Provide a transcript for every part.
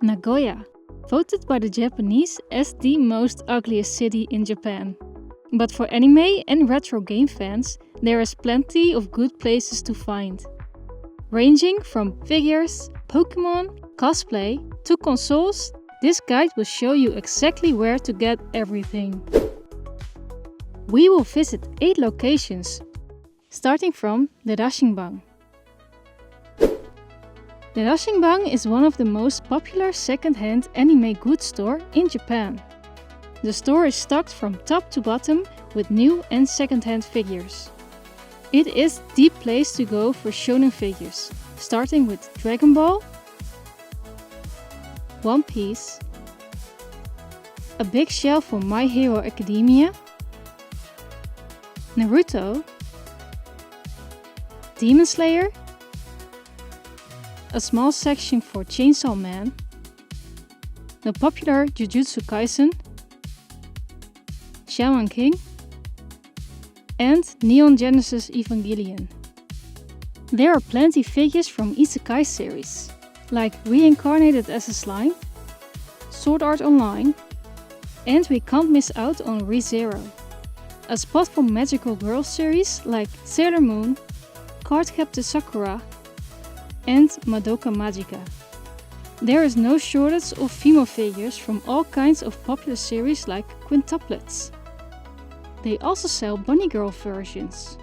Nagoya, voted by the Japanese as the most ugliest city in Japan. But for anime and retro game fans, there is plenty of good places to find. Ranging from figures, Pokémon, cosplay, to consoles, this guide will show you exactly where to get everything. We will visit 8 locations, starting from the Lashinbang. The Lashinbang is one of the most popular second-hand anime goods store in Japan. The store is stocked from top to bottom with new and second-hand figures. It is the place to go for shonen figures, starting with Dragon Ball, One Piece, a big shelf for My Hero Academia, Naruto, Demon Slayer, a small section for Chainsaw Man, the popular Jujutsu Kaisen, Shaman King, and Neon Genesis Evangelion. There are plenty figures from Isekai series, like Reincarnated as a Slime, Sword Art Online, and we can't miss out on ReZero, a spot for magical girl series like Sailor Moon, Cardcaptor Sakura, and Madoka Magica. There is no shortage of female figures from all kinds of popular series like quintuplets. They also sell bunny girl versions.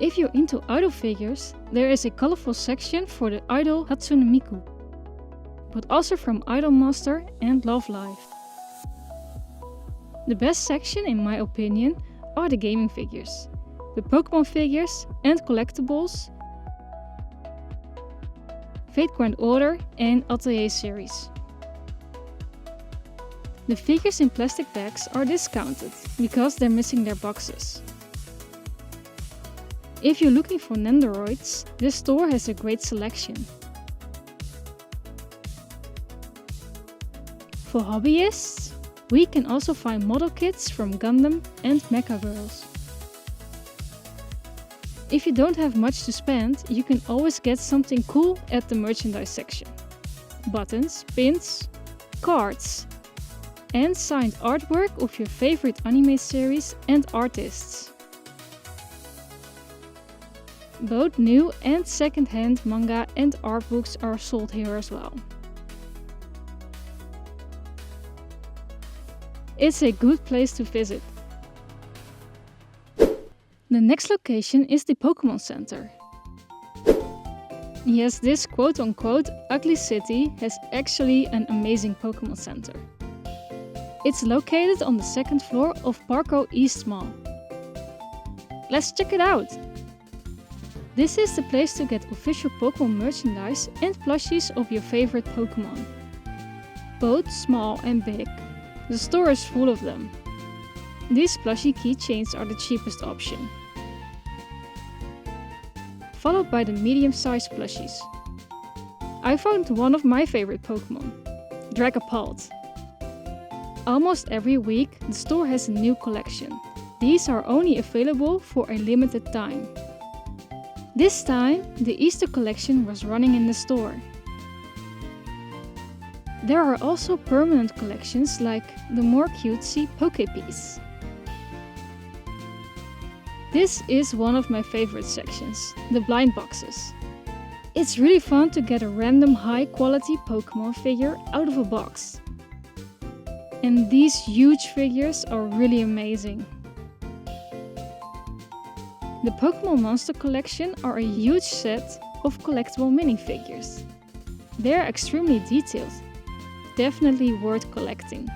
If you're into idol figures, there is a colorful section for the idol Hatsune Miku, but also from Idol Master and Love Live. The best section, in my opinion, are the gaming figures, with Pokémon figures and collectibles, Fate Grand Order and Atelier series. The figures in plastic bags are discounted because they're missing their boxes. If you're looking for Nendoroids, this store has a great selection. For hobbyists, we can also find model kits from Gundam and Mecha Girls. If you don't have much to spend, you can always get something cool at the merchandise section. Buttons, pins, cards, and signed artwork of your favorite anime series and artists. Both new and second-hand manga and art books are sold here as well. It's a good place to visit. The next location is the Pokémon Center. Yes, this quote-unquote ugly city has actually an amazing Pokémon Center. It's located on the 2nd floor of Parco East Mall. Let's check it out! This is the place to get official Pokémon merchandise and plushies of your favorite Pokémon. Both small and big. The store is full of them. These plushie keychains are the cheapest option, followed by the medium-sized plushies. I found one of my favorite Pokémon, Dragapult. Almost every week, the store has a new collection. These are only available for a limited time. This time, the Easter collection was running in the store. There are also permanent collections like the more cutesy Poképiece. This is one of my favorite sections, the blind boxes. It's really fun to get a random high-quality Pokémon figure out of a box. And these huge figures are really amazing. The Pokémon Monster Collection are a huge set of collectible minifigures. They are extremely detailed, definitely worth collecting.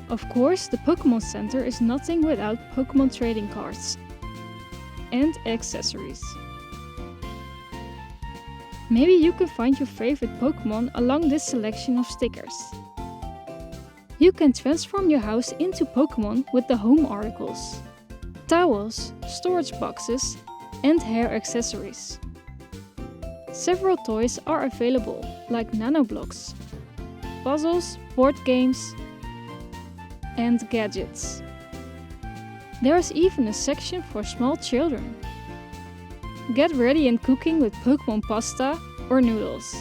Of course, the Pokémon Center is nothing without Pokémon trading cards and accessories. Maybe you can find your favorite Pokémon along this selection of stickers. You can transform your house into Pokémon with the home articles, towels, storage boxes, and hair accessories. Several toys are available, like nanoblocks, puzzles, board games, and gadgets. There is even a section for small children. Get ready and cooking with Pokémon pasta or noodles.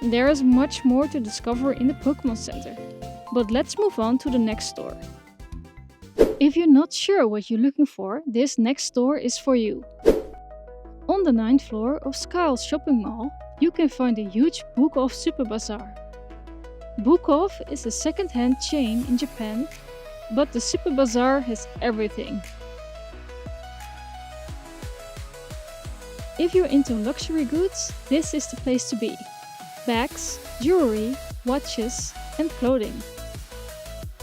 There is much more to discover in the Pokémon Center, but let's move on to the next store. If you're not sure what you're looking for, this next store is for you. On the 9th floor of Skyle's shopping mall, you can find a huge Book Off Super Bazaar. Book Off is a second-hand chain in Japan, but the Super Bazaar has everything. If you're into luxury goods, this is the place to be. Bags, jewelry, watches, and clothing.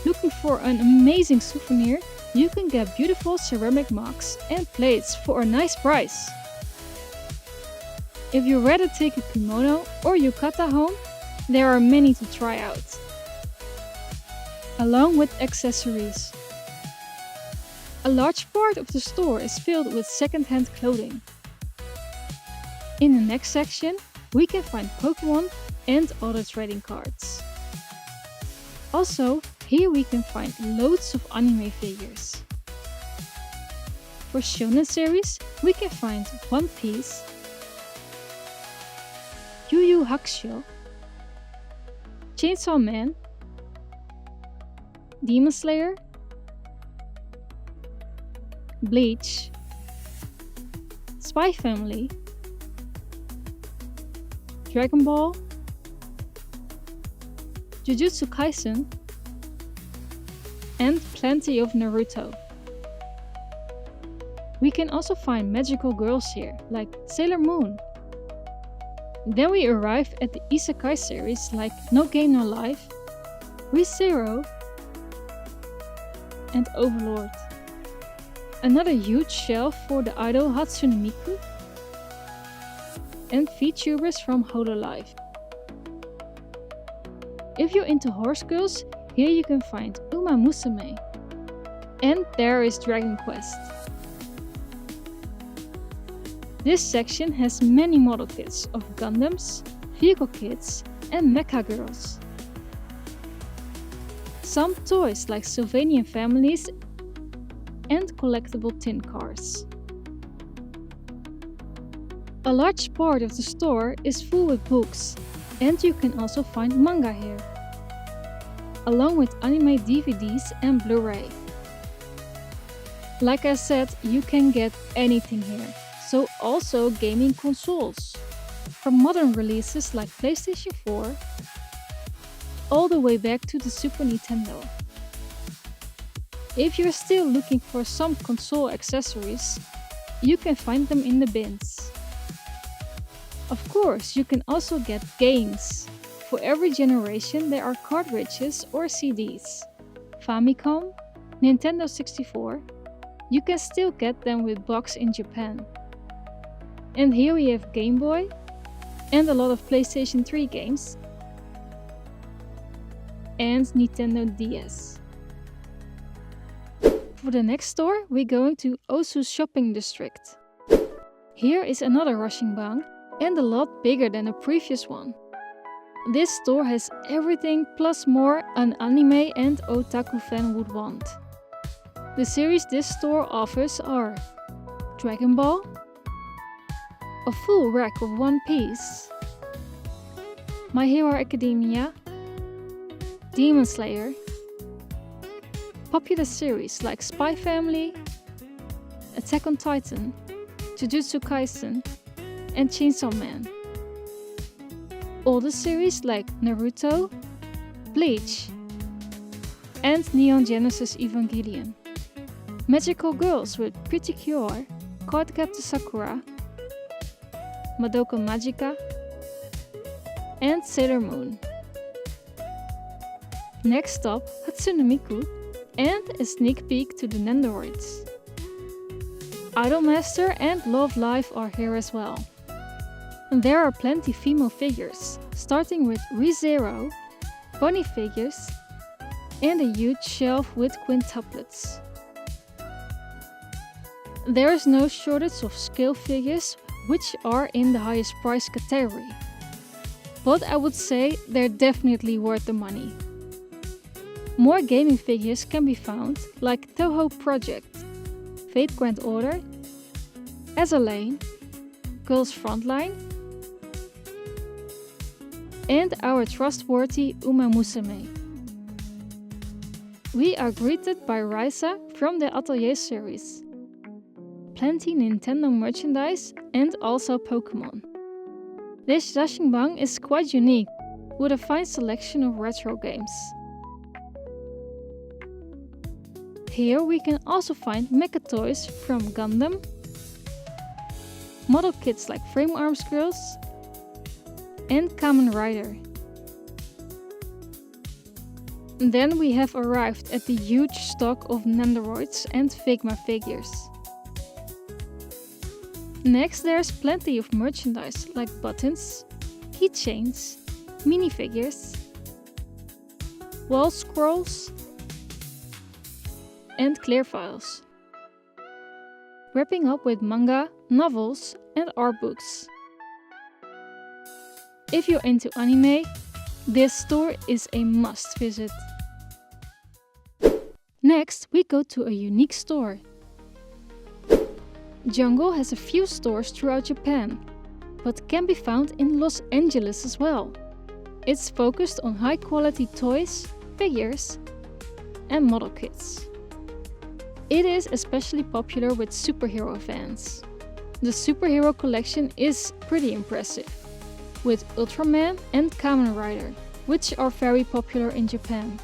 Looking for an amazing souvenir? You can get beautiful ceramic mugs and plates for a nice price. If you'd rather take a kimono or yukata home, there are many to try out, along with accessories. A large part of the store is filled with second-hand clothing. In the next section, we can find Pokémon and other trading cards. Also, here we can find loads of anime figures. For shonen series, we can find One Piece, Yu Yu Hakusho, Chainsaw Man, Demon Slayer, Bleach, Spy Family, Dragon Ball, Jujutsu Kaisen, and plenty of Naruto. We can also find magical girls here, like Sailor Moon. Then we arrive at the Isekai series like No Game No Life, Re:Zero, and Overlord. Another huge shelf for the idol Hatsune Miku and VTubers from Hololive. If you're into horse girls, here you can find Uma Musume. And there is Dragon Quest. This section has many model kits of Gundams, vehicle kits, and mecha girls. Some toys like Sylvanian families and collectible tin cars. A large part of the store is full with books, and you can also find manga here, along with anime DVDs and Blu-ray. Like I said, you can get anything here. So also gaming consoles, from modern releases like PlayStation 4, all the way back to the Super Nintendo. If you're still looking for some console accessories, you can find them in the bins. Of course, you can also get games. For every generation there are cartridges or CDs. Famicom, Nintendo 64, you can still get them with box in Japan. And here we have Game Boy and a lot of PlayStation 3 games and Nintendo DS. For the next store, we're going to Osu's shopping district. Here is another Lashinbang and a lot bigger than the previous one. This store has everything plus more an anime and otaku fan would want. The series this store offers are Dragon Ball, a full rack of One Piece, My Hero Academia, Demon Slayer, popular series like Spy Family, Attack on Titan, Jujutsu Kaisen, and Chainsaw Man. Older series like Naruto, Bleach, and Neon Genesis Evangelion. Magical girls with Pretty Cure, Cardcaptor Sakura, Madoka Magica, and Sailor Moon. Next up, Hatsune Miku and a sneak peek to the Nendoroids. Idolmaster and Love Live are here as well. And there are plenty female figures, starting with Re:Zero, bunny figures, and a huge shelf with quintuplets. There is no shortage of scale figures, which are in the highest price category. But I would say they're definitely worth the money. More gaming figures can be found, like Toho Project, Fate Grand Order, Azalane, Girls Frontline, and our trustworthy Uma Musume. We are greeted by Raisa from the Atelier series. Plenty Nintendo merchandise and also Pokémon. This Lashinbang is quite unique, with a fine selection of retro games. Here we can also find mecha toys from Gundam, model kits like Frame Arms Girls, and Kamen Rider. Then we have arrived at the huge stock of Nendoroids and Figma figures. Next, there's plenty of merchandise like buttons, keychains, minifigures, wall scrolls, and clear files. Wrapping up with manga, novels, and artbooks. If you're into anime, this store is a must visit. Next, we go to a unique store. Jungle has a few stores throughout Japan, but can be found in Los Angeles as well. It's focused on high-quality toys, figures, and model kits. It is especially popular with superhero fans. The superhero collection is pretty impressive, with Ultraman and Kamen Rider, which are very popular in Japan.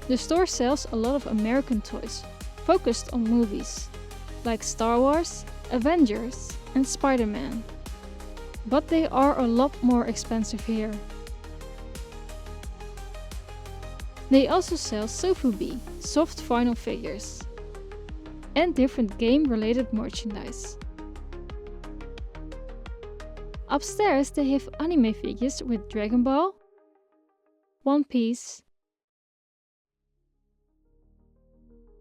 The store sells a lot of American toys, focused on movies, like Star Wars, Avengers, and Spider-Man. But they are a lot more expensive here. They also sell sofubi, soft vinyl figures, and different game-related merchandise. Upstairs they have anime figures with Dragon Ball, One Piece,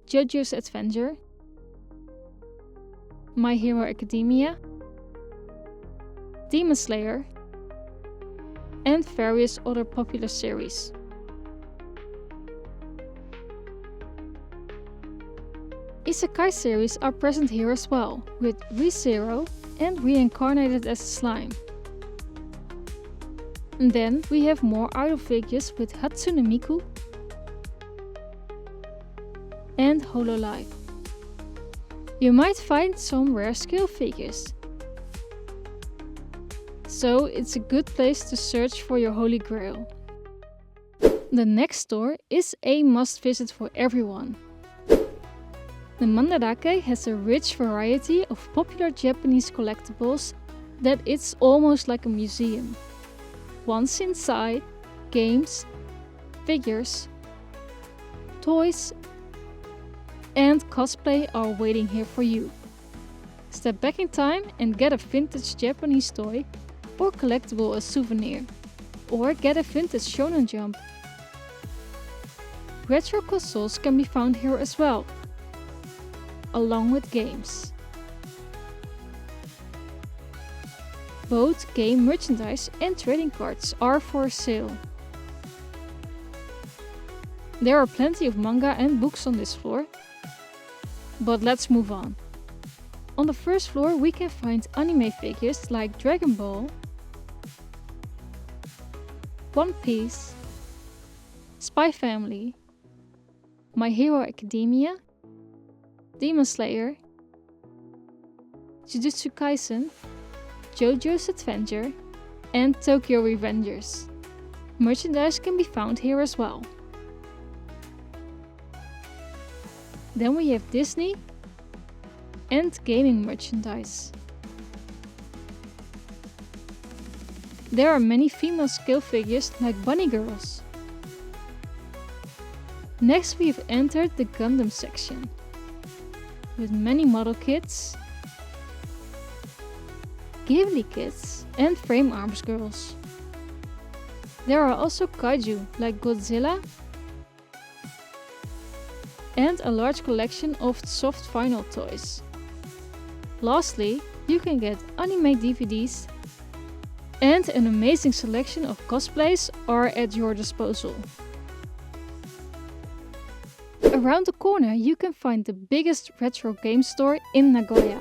JoJo's Adventure, My Hero Academia, Demon Slayer, and various other popular series. Isekai series are present here as well, with ReZero and Reincarnated as a Slime. And then we have more idol figures with Hatsune Miku and Hololive. You might find some rare scale figures, so it's a good place to search for your holy grail. The next store is a must visit for everyone. The Mandarake has a rich variety of popular Japanese collectibles that it's almost like a museum. Once inside, games, figures, toys, and cosplay are waiting here for you. Step back in time and get a vintage Japanese toy or collectible as souvenir, or get a vintage Shonen Jump. Retro consoles can be found here as well, along with games. Both game merchandise and trading cards are for sale. There are plenty of manga and books on this floor, but let's move on. On the first floor we can find anime figures like Dragon Ball, One Piece, Spy Family, My Hero Academia, Demon Slayer, Jujutsu Kaisen, JoJo's Adventure, and Tokyo Revengers. Merchandise can be found here as well. Then we have Disney and gaming merchandise. There are many female scale figures like bunny girls. Next we have entered the Gundam section, with many model kits, Ghibli kits, and Frame Arms Girls. There are also kaiju like Godzilla and a large collection of soft vinyl toys. Lastly, you can get anime DVDs, and an amazing selection of cosplays are at your disposal. Around the corner you can find the biggest retro game store in Nagoya.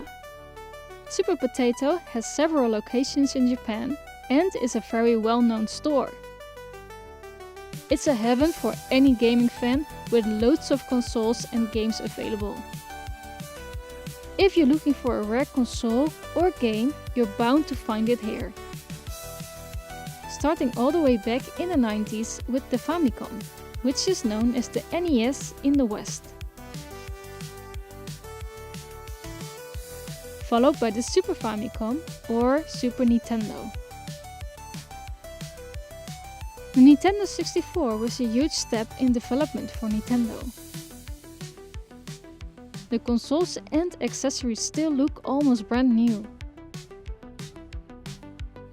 Super Potato has several locations in Japan, and is a very well-known store. It's a heaven for any gaming fan with loads of consoles and games available. If you're looking for a rare console or game, you're bound to find it here. Starting all the way back in the 90s with the Famicom, which is known as the NES in the West. Followed by the Super Famicom or Super Nintendo. The Nintendo 64 was a huge step in development for Nintendo. The consoles and accessories still look almost brand new.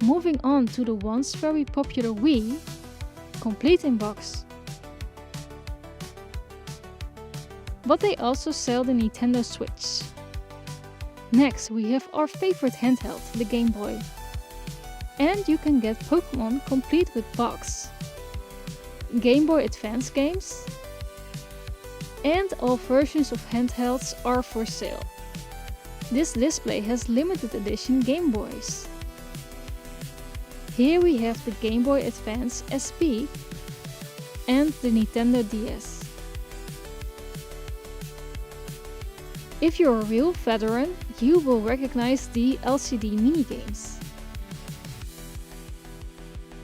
Moving on to the once very popular Wii, complete in box. But they also sell the Nintendo Switch. Next we have our favorite handheld, the Game Boy. And you can get Pokémon complete with box, Game Boy Advance games, and all versions of handhelds are for sale. This display has limited edition Game Boys. Here we have the Game Boy Advance SP and the Nintendo DS. If you're a real veteran, you will recognize the LCD minigames.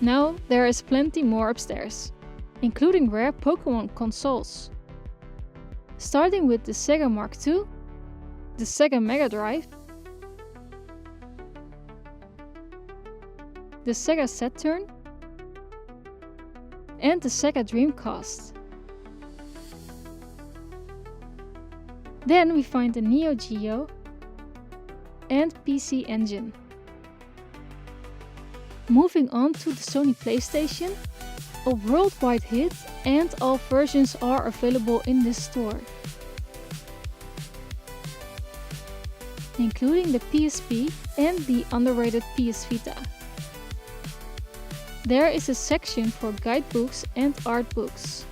Now there is plenty more upstairs, including rare Pokémon consoles. Starting with the Sega Mark II, the Sega Mega Drive, the Sega Saturn, and the Sega Dreamcast. Then we find the Neo Geo and PC Engine. Moving on to the Sony PlayStation, a worldwide hit, and all versions are available in this store, including the PSP and the underrated PS Vita. There is a section for guidebooks and artbooks.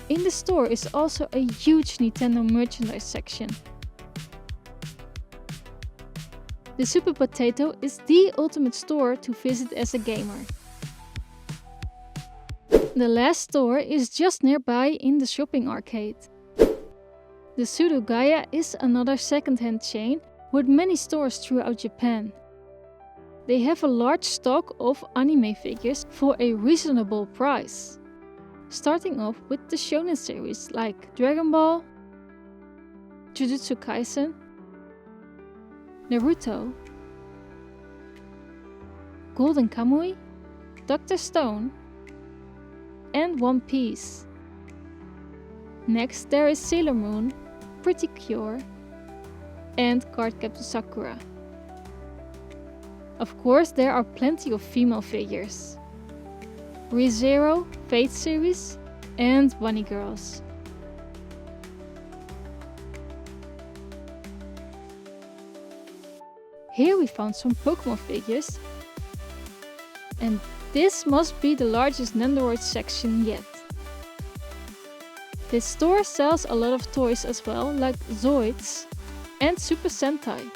In the store is also a huge Nintendo merchandise section. The Super Potato is the ultimate store to visit as a gamer. The last store is just nearby in the shopping arcade. The Surugaya is another second-hand chain with many stores throughout Japan. They have a large stock of anime figures for a reasonable price. Starting off with the shonen series like Dragon Ball, Jujutsu Kaisen, Naruto, Golden Kamuy, Dr. Stone, and One Piece. Next there is Sailor Moon, Pretty Cure, and Cardcaptor Sakura. Of course, there are plenty of female figures: ReZero, Fate series, and Bunny Girls. Here we found some Pokémon figures, and this must be the largest Nendoroid section yet. This store sells a lot of toys as well, like Zoids and Super Sentai.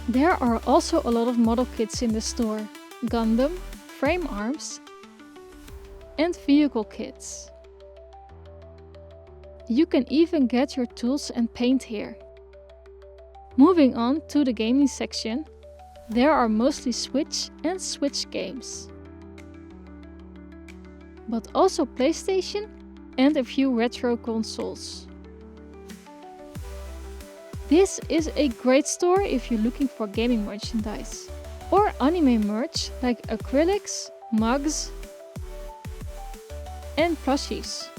There are also a lot of model kits in the store: Gundam, frame arms, and vehicle kits. You can even get your tools and paint here. Moving on to the gaming section, there are mostly Switch and Switch games, but also PlayStation and a few retro consoles. This is a great store if you're looking for gaming merchandise or anime merch like acrylics, mugs, and plushies.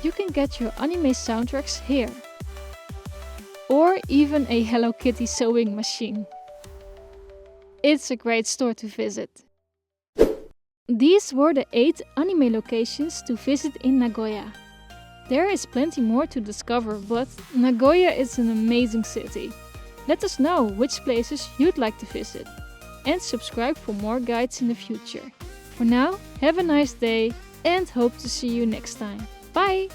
You can get your anime soundtracks here, or even a Hello Kitty sewing machine. It's a great store to visit. These were the 8 anime locations to visit in Nagoya. There is plenty more to discover, but Nagoya is an amazing city. Let us know which places you'd like to visit, and subscribe for more guides in the future. For now, have a nice day and hope to see you next time. Bye!